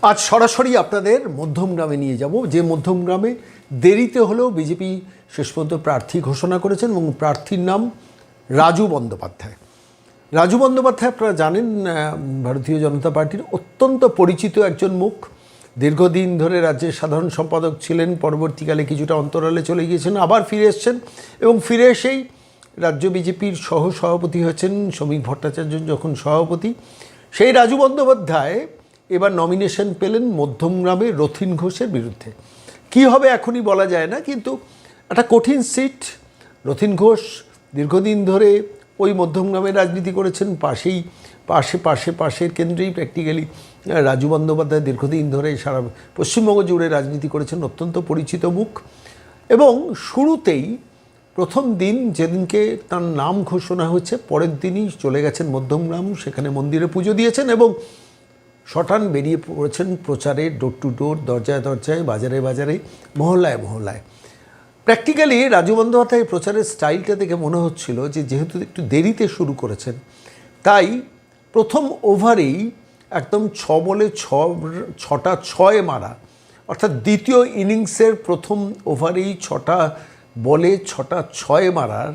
আজ সরাসরি আপনাদের মধ্যমগ্রামে নিয়ে যাব, যে মধ্যমগ্রামে দেরিতে হলেও বিজেপি শেষ পর্যন্ত প্রার্থী ঘোষণা করেছেন এবং প্রার্থীর নাম রাজু বন্দ্যোপাধ্যায়। রাজু বন্দ্যোপাধ্যায় আপনারা জানেন ভারতীয় জনতা পার্টির অত্যন্ত পরিচিত একজন মুখ। দীর্ঘদিন ধরে রাজ্যের সাধারণ সম্পাদক ছিলেন, পরবর্তীকালে কিছুটা অন্তরালে চলে গিয়েছেন, আবার ফিরে এসছেন এবং ফিরে এসেই রাজ্য বিজেপির সহ সভাপতি হয়েছেন শ্রমিক ভট্টাচার্য যখন সভাপতি। সেই রাজু বন্দ্যোপাধ্যায় এবার নমিনেশন পেলেন মধ্যমগ্রামে রথিন ঘোষের বিরুদ্ধে। কি হবে এখনই বলা যায় না, কিন্তু একটা কঠিন সিট। রথিন ঘোষ দীর্ঘদিন ধরে ওই মধ্যমগ্রামে রাজনীতি করেছেন, পাশের কেন্দ্রেই প্র্যাকটিক্যালি রাজু বন্দ্যোপাধ্যায় দীর্ঘদিন ধরে সারা পশ্চিমবঙ্গ জুড়ে রাজনীতি করেছেন, অত্যন্ত পরিচিত মুখ। এবং শুরুতেই প্রথম দিন যেদিনকে তার নাম ঘোষণা হয়েছে, পরের দিনই চলে গেছেন মধ্যমগ্রাম, সেখানে মন্দিরে পুজো দিয়েছেন এবং শটান বেরিয়ে পড়েছেন প্রচারে, ডোর টু ডোর, দরজায় দরজায়, বাজারে বাজারে, মহল্লায় মহল্লায়। প্র্যাকটিক্যালি রাজু বন্দ্যোপাধ্যায় প্রচারের স্টাইলটা দেখে মনে হচ্ছিল যে যেহেতু একটু দেরিতে শুরু করেছেন, তাই প্রথম ওভারেই একদম 6 বলে 6টা 6 মারা, অর্থাৎ দ্বিতীয় ইনিংসের প্রথম ওভারেই 6টা বলে 6টা 6 মারার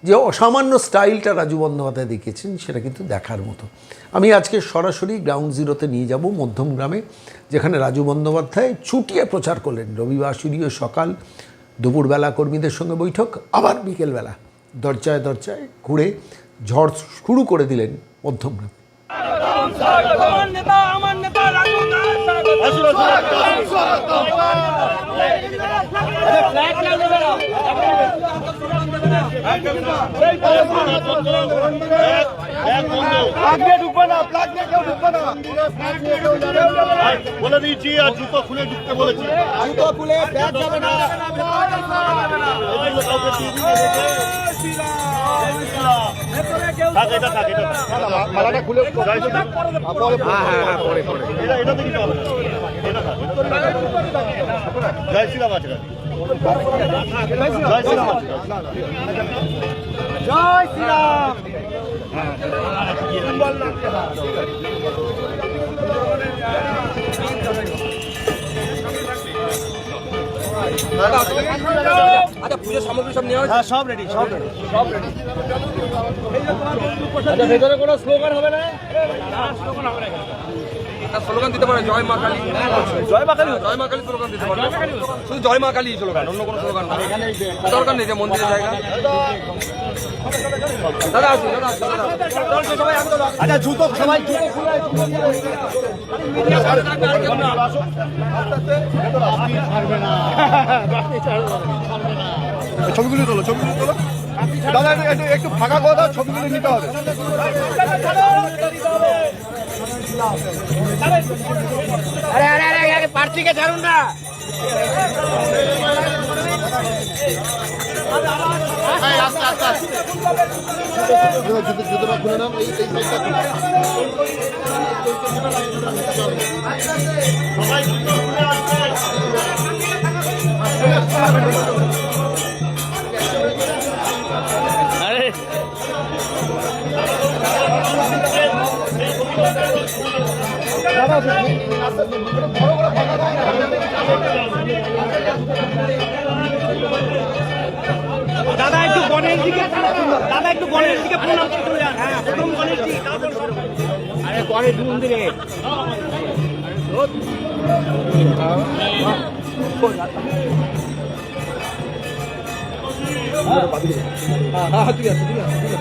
যে অসামান্য স্টাইলটা রাজু বন্দ্যোপাধ্যায় দেখিয়েছেন, সেটা কিন্তু দেখার মতো। আমি আজকে সরাসরি গ্রাউন্ড জিরোতে নিয়ে যাব মধ্যমগ্রামে, যেখানে রাজু বন্দ্যোপাধ্যায় ছুটিয়ে প্রচার করলেন। রবিবার শুরুও সকাল, দুপুরবেলা কর্মীদের সঙ্গে বৈঠক, আবার বিকেলবেলা দরজায় দরজায় ঘুরে ঝড় শুরু করে দিলেন মধ্যমগ্রাম। বলে দিয়েছি আর জুতো খুলে ঢুকতে বলেছি, জুতো খুলে ব্যাগ যাবে না। মালাটা খুলে এটা দেখি জয় শ্রীরাম আছে, জয় শ্রীরাম, জয় শ্রীরাম। আচ্ছা, পুজোর সামগ্রী সব নেওয়া হয়েছে? সব রেডি, সব রেডি, সব রেডি। ভেতরে কোনো স্লোগান হবে না? স্লোগান দিতে পারে জয় মা কালী, জয় মা কালী, জয় মা কালী স্লোগান দিতে পারে, শুধু জয় মা কালী স্লোগান, অন্য কোনো স্লোগান না। দরকার নেই যে মন্দিরের জায়গা। দাদা আসুন, দাদা আসুন, সবাই। আচ্ছা, জুতো সবাই ছবিগুলো তোলো, ছবিগুলো তোলো দাদা, একটু ফাঁকা কথা, ছবিগুলো নিতে হবে। আরে আরে আরে প্রার্থীকে ছাড়ুন না। আস্তে আস্তে আস্তে জুতোটা খুলে নাম, এই সাইডটা সবাই জুতো খুলে আসবে। আরে দাদা একটু গণেশ দিকে, দাদা একটু গণেশ দিকে প্রণাম করে যান। হ্যাঁ, প্রথম গণেশ দিকে। আরে গণেশ মন্দিরে ঠিক আছে, ঠিক আছে।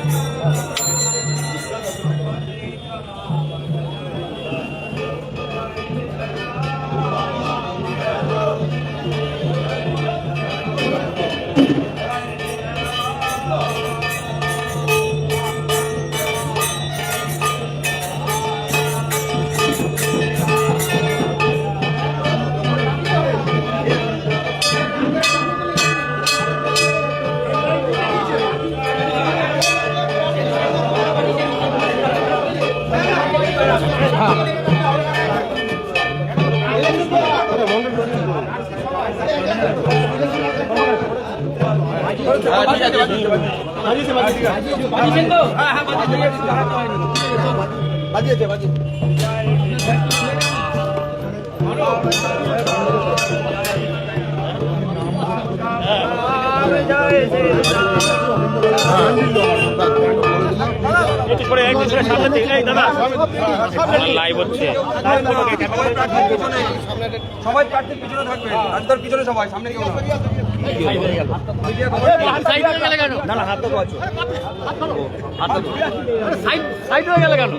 লাইভ হচ্ছে সবাই প্রার্থীর পিছনে থাকবেন, রাজদার পিছনে সবাই, সামনে কেউ না। সাইড হয়ে গেল কেন?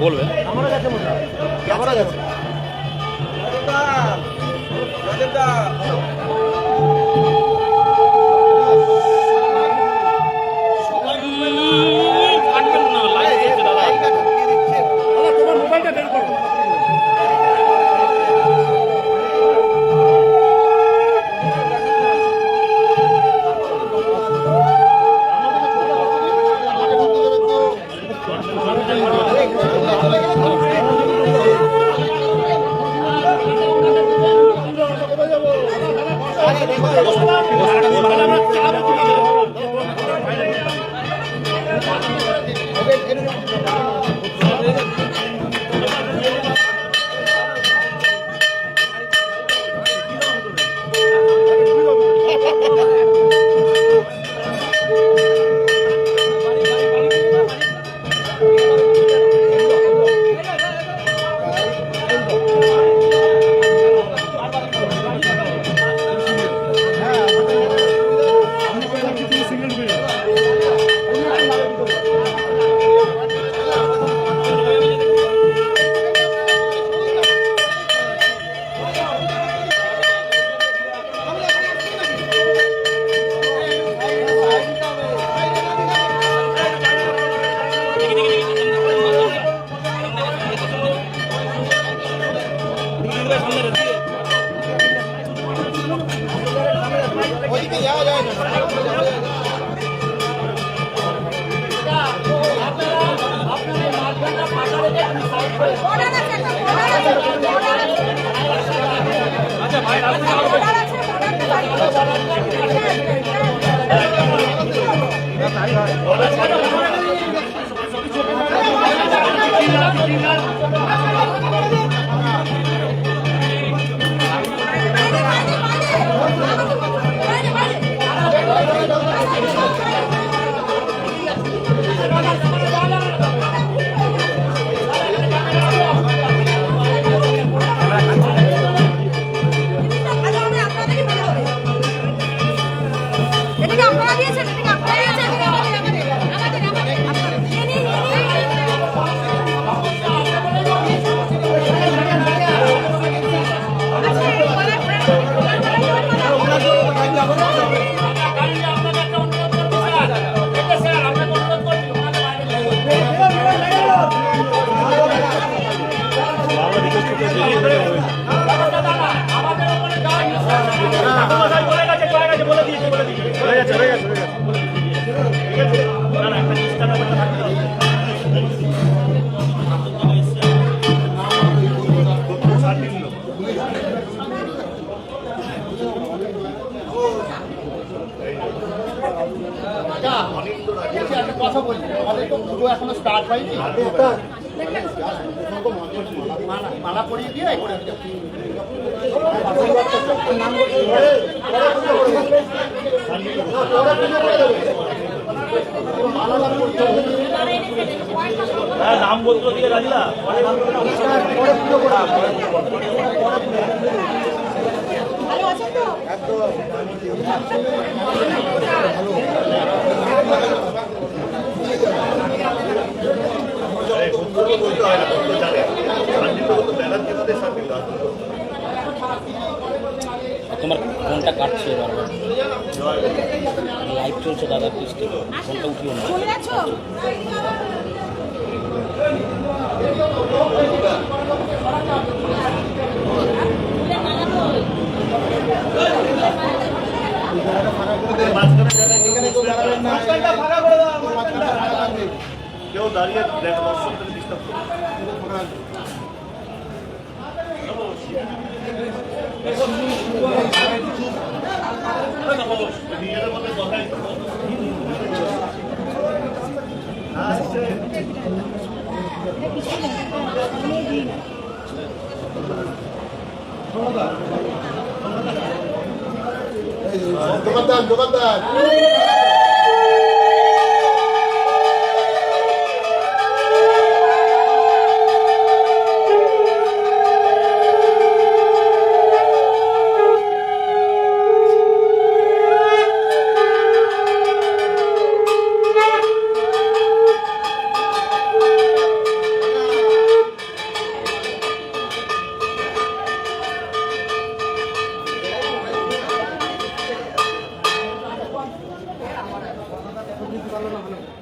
বলবেন কথা বলছি, আমাদের তো পুজো এখনো স্টার্ট হয়নি। মালা পরিয়ে দিয়ে করে নাম বলতে দিয়ে রাজিলা ভালো আছেন তো? বলতে হয় না, জানে শান্তিপূর্ণ ব্যানার কেনাদের শান্তি তোমার ফোনটা কাটছে বারবার, লাইভ চলছে দাদা, প্লিজ ফোনটা উঠিও না। চলে যাচ্ছ? কেউ দাঁড়িয়ে দেখ দর্শকদের ডিস্টার্ব করে নিজেদের মধ্যে কথাই দোকানদার ভালো না ভালো